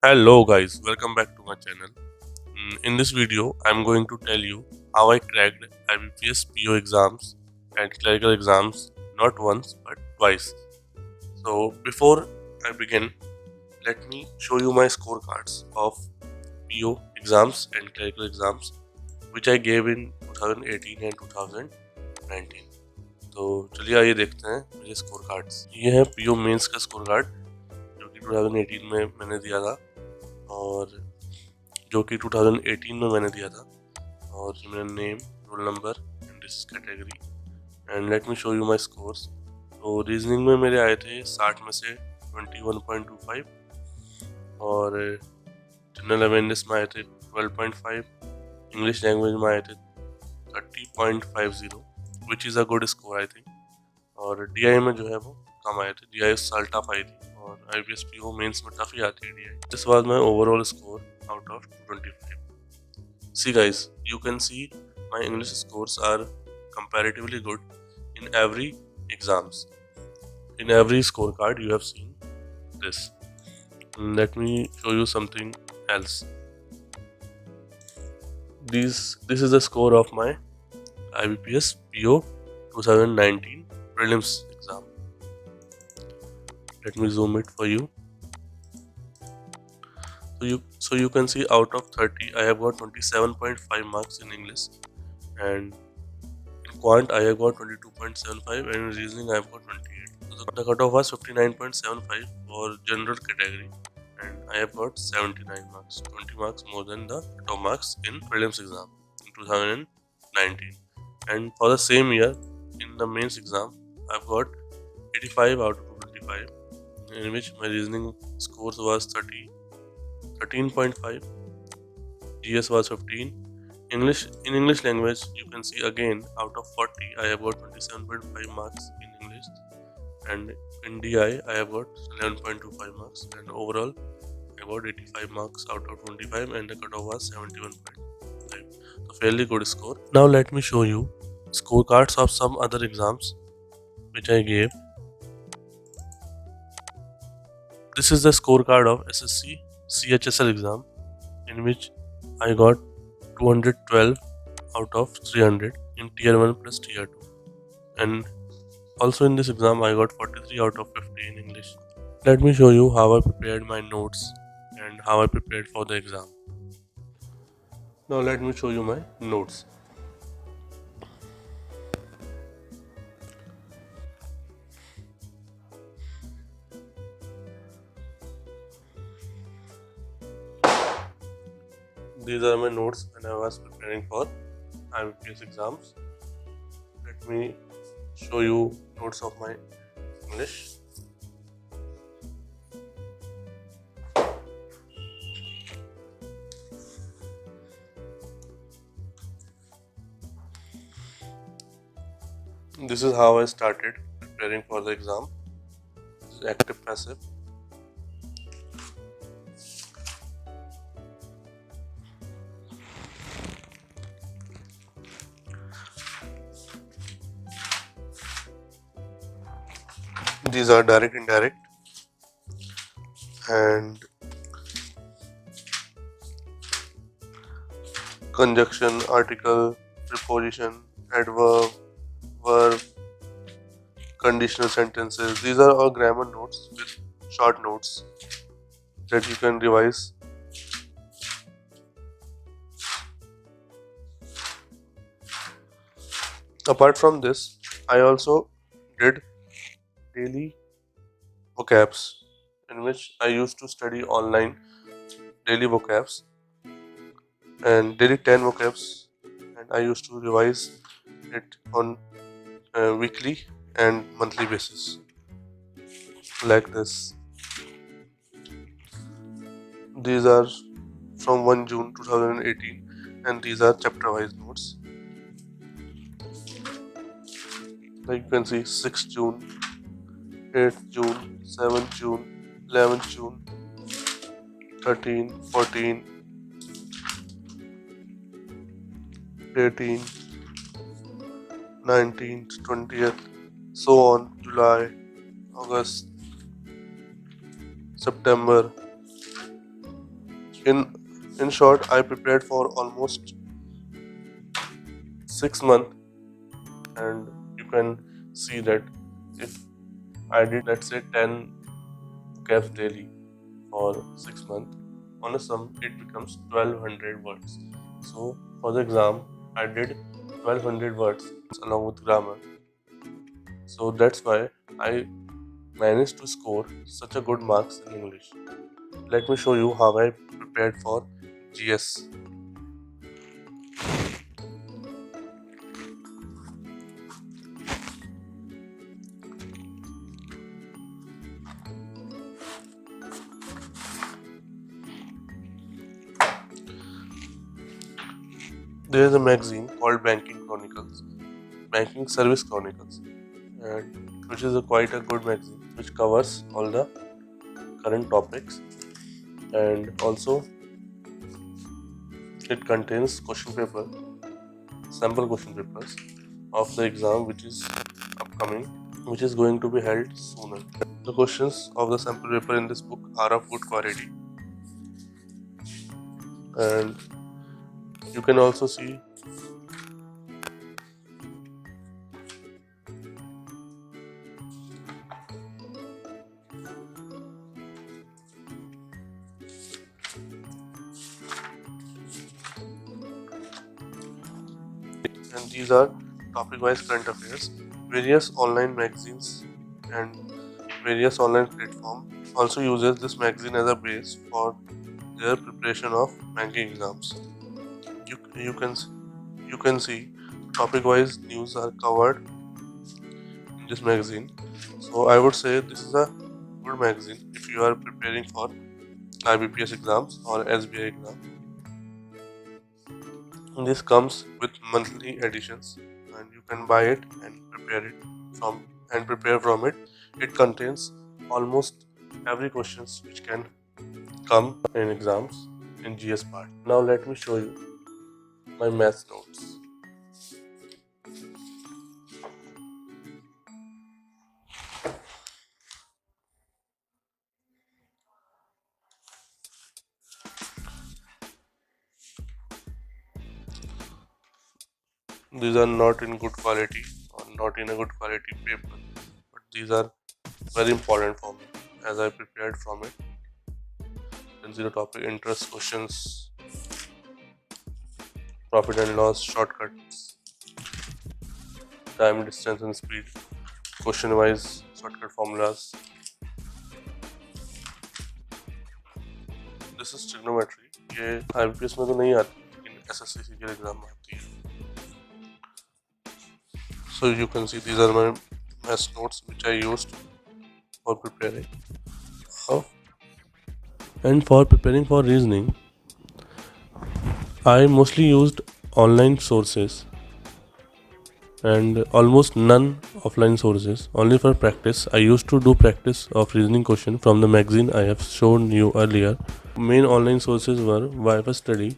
Hello guys, welcome back to my channel. In this video, I'm going to tell you how I cracked IBPS PO exams and clerical exams not once but twice. So before I begin, let me show you my scorecards of PO exams and clerical exams which I gave in 2018 and 2019. तो चलिए आइए देखते हैं मेरे score cards. ये है PO mains का score card जो कि 2018 में मैंने दिया था और जो कि 2018 में मैंने दिया था और ये मेरा name roll number and this category and let me show you my scores. तो रीजनिंग में मेरे आए थे 60 में से 21.25 और जनरल अवेयरनेस में आए थे 12.5, इंग्लिश लैंग्वेज में आए थे 30.50 which is a good score I think. और डीआई में जो है वो कम आए थे, डीआई इस साल टफ आई थी और आईबीएस पीओ मेंस में टफ ही आती है डीआई। इस बार मैं overall score out of 225. See guys, you can see my English scores are comparatively good in every exams. In every scorecard you have seen this. Let me show you something else. This is the score of my IBPS PO 2019 prelims exam. Let me zoom it for you. So you can see out of 30 I have got 27.5 marks in English, and in quant I have got 22.75, and in reasoning I have got 28. So the cutoff was 59.75 for general category and I have got 79 marks, 20 marks more than the cutoff marks in prelims exam in 2019. And for the same year in the mains exam I've got 85 out of 25, in which my reasoning scores was 13.5, GS was 15. English language you can see again out of 40 I have got 27.5 marks in English, and in DI I have got 11.25 marks, and overall I got 85 marks out of 25 and the cutoff was 71.5. So fairly good score. Now let me show you scorecards of some other exams which I gave. This is the scorecard of SSC CHSL exam in which I got 212 out of 300 in tier 1 plus tier 2, and also in this exam I got 43 out of 50 in English. Let me show you how I prepared my notes and how I prepared for the exam. Now let me show you my notes. These are my notes when I was preparing for IBPS exams. Let me show you notes of my English. This is how I started preparing for the exam. This is active passive. These are direct, indirect, and conjunction, article, preposition, adverb, verb, conditional sentences. These are all grammar notes with short notes that you can revise. Apart from this, I also did daily vocabs in which I used to study online daily vocabs and daily 10 vocabs, and I used to revise it on weekly and monthly basis like this. These are from 1 June 2018 and these are chapter wise notes. Like you can see 6th June, 8th June, 7th June, 11th June, 13, 14, 18, 19th, 20th, so on, July, August, September, In short, I prepared for almost 6 months, and you can see that if I did, let's say, 10 vocabs daily for 6 months, on a sum it becomes 1200 words. So for the exam, I did 1200 words along with grammar. So that's why I managed to score such a good marks in English. Let me show you how I prepared for GS. There is a magazine called Banking Service Chronicles, and which is quite a good magazine which covers all the current topics, and also it contains sample question papers of the exam which is upcoming, which is going to be held sooner. The questions of the sample paper in this book are of good quality, and you can also see and these are topic wise current affairs. Various online magazines and various online platforms also uses this magazine as a base for their preparation of banking exams. You can see topic wise news are covered in this magazine. So I would say this is a good magazine if you are preparing for IBPS exams or SBI exams. This comes with monthly editions, and you can buy it and prepare from it. It contains almost every questions which can come in exams in GS part. Now let me show you my math notes. These are not in good quality or not in a good quality paper, but these are very important for me as I prepared from it. Consider topic interest questions, profit and loss, shortcuts, time, distance and speed, question wise shortcut formulas. This is trigonometry. ये IBPS में तो नहीं आती, लेकिन SSC के exam में आती है. So you can see these are my math notes which I used for preparing. And for preparing for reasoning, I mostly used online sources and almost none offline sources. Only for practice, I used to do practice of reasoning question from the magazine I have shown you earlier. Main online sources were YFS Study,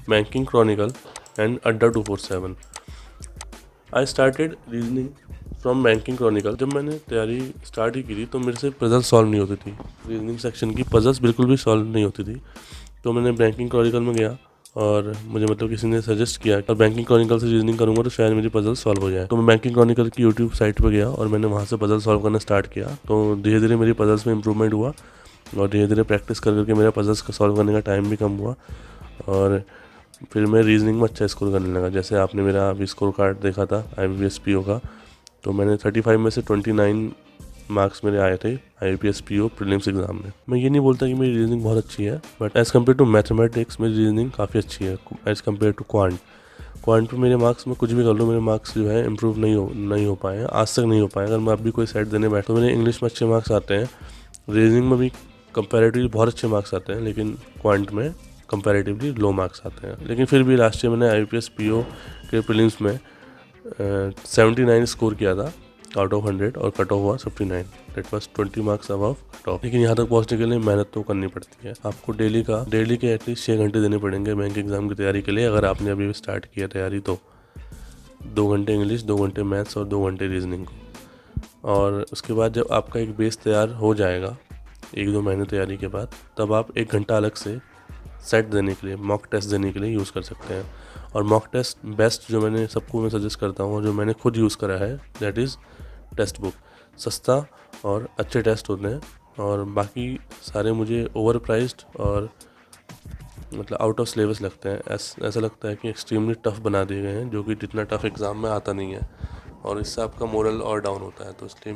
Banking Chronicle and Adda 247. I started reasoning from banking Chronicle. जब मैंने तैयारी start ही की थी तो मेरे से puzzle solve नहीं होती थी. रीजनिंग सेक्शन की पजल्स बिल्कुल भी सॉल्व नहीं होती थी. तो मैंने बैंकिंग क्रॉनिकल में गया और मुझे मतलब किसी ने सजेस्ट किया कि बैंकिंग क्रॉनिकल से रीजनिंग करूंगा तो शायद मेरी पजल सॉल्व हो जाए. तो मैं बैंकिंग क्रॉनिकल की यूट्यूब साइट पर गया और मैंने वहाँ से पजल सॉल्व करना स्टार्ट किया. तो धीरे धीरे मेरी पजल्स में इंप्रूवमेंट हुआ और धीरे धीरे प्रैक्टिस कर करके मेरा पजल्स का सॉल्व करने का टाइम भी कम हुआ और फिर मैं रीजनिंग में अच्छा स्कोर करने लगा. जैसे आपने मेरा अभी स्कोर कार्ड देखा था IBPS PO का, तो मैंने 35 में से 29 मार्क्स मेरे आए थे IBPS PO प्रीलिम्स एग्जाम में. मैं ये नहीं बोलता कि मेरी रीजनिंग बहुत अच्छी है, but as compare to mathematics मेरी रीजनिंग काफ़ी अच्छी है एज़ कम्पेयर टू क्वांट पे मेरे मार्क्स में कुछ भी कर लूँ, मेरे मार्क्स जो है इम्प्रूव नहीं हो पाए हैं, आज तक नहीं हो पाए. अगर मैं अब भी कोई सेट देने बैठा तो मेरे इंग्लिश में अच्छे मार्क्स आते हैं, रीजनिंग में भी कंपैरेटिवली बहुत अच्छे मार्क्स आते हैं, लेकिन क्वांट में कंपैरेटिवली लो मार्क्स आते हैं. लेकिन फिर भी लास्ट ईयर मैंने IBPS PO के प्रीलिम्स में 79 स्कोर किया था आउट ऑफ 100 और कट ऑफ हुआ 59. That was 20 marks above cut off. लेकिन यहाँ तक पहुँचने के लिए मेहनत तो करनी पड़ती है. आपको डेली के एटलीस्ट 6 घंटे देने पड़ेंगे बैंक एग्जाम की तैयारी के लिए. अगर आपने अभी स्टार्ट किया तैयारी तो 2 घंटे इंग्लिश, 2 घंटे मैथ्स और 2 घंटे रीजनिंग को. और उसके बाद जब आपका एक बेस तैयार हो जाएगा 1-2 महीने तैयारी के बाद, तब आप 1 घंटा अलग से सेट देने के लिए, मॉक टेस्ट देने के लिए यूज़ कर सकते हैं। और मॉक टेस्ट बेस्ट जो मैंने सबको मैं सजेस्ट करता हूँ, जो मैंने खुद यूज़ करा है, दैट इज़ टेक्स्ट बुक। सस्ता और अच्छे टेस्ट होते हैं, और बाकी सारे मुझे ओवर प्राइस्ड और मतलब आउट ऑफ सिलेबस लगते हैं। ऐसा लगता है कि एक्सट्रीमली टफ़ बना दिए गए हैं, जो कि जितना टफ़ एग्ज़ाम में आता नहीं है, और इससे आपका मोरल और डाउन होता है। तो इसलिए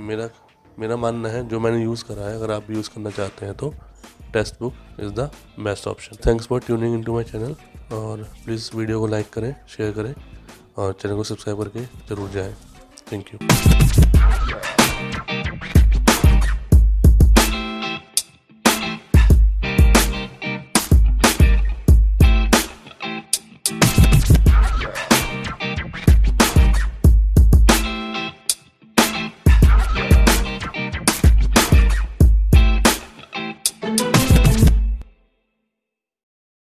मेरा मानना है, जो मैंने यूज़ करा है, अगर आप भी यूज़ करना चाहते हैं तो text book is the best option. Thanks for tuning into my channel, और प्लीज़ वीडियो को लाइक करें, शेयर करें, और चैनल को सब्सक्राइब करके ज़रूर जाएं। Thank you.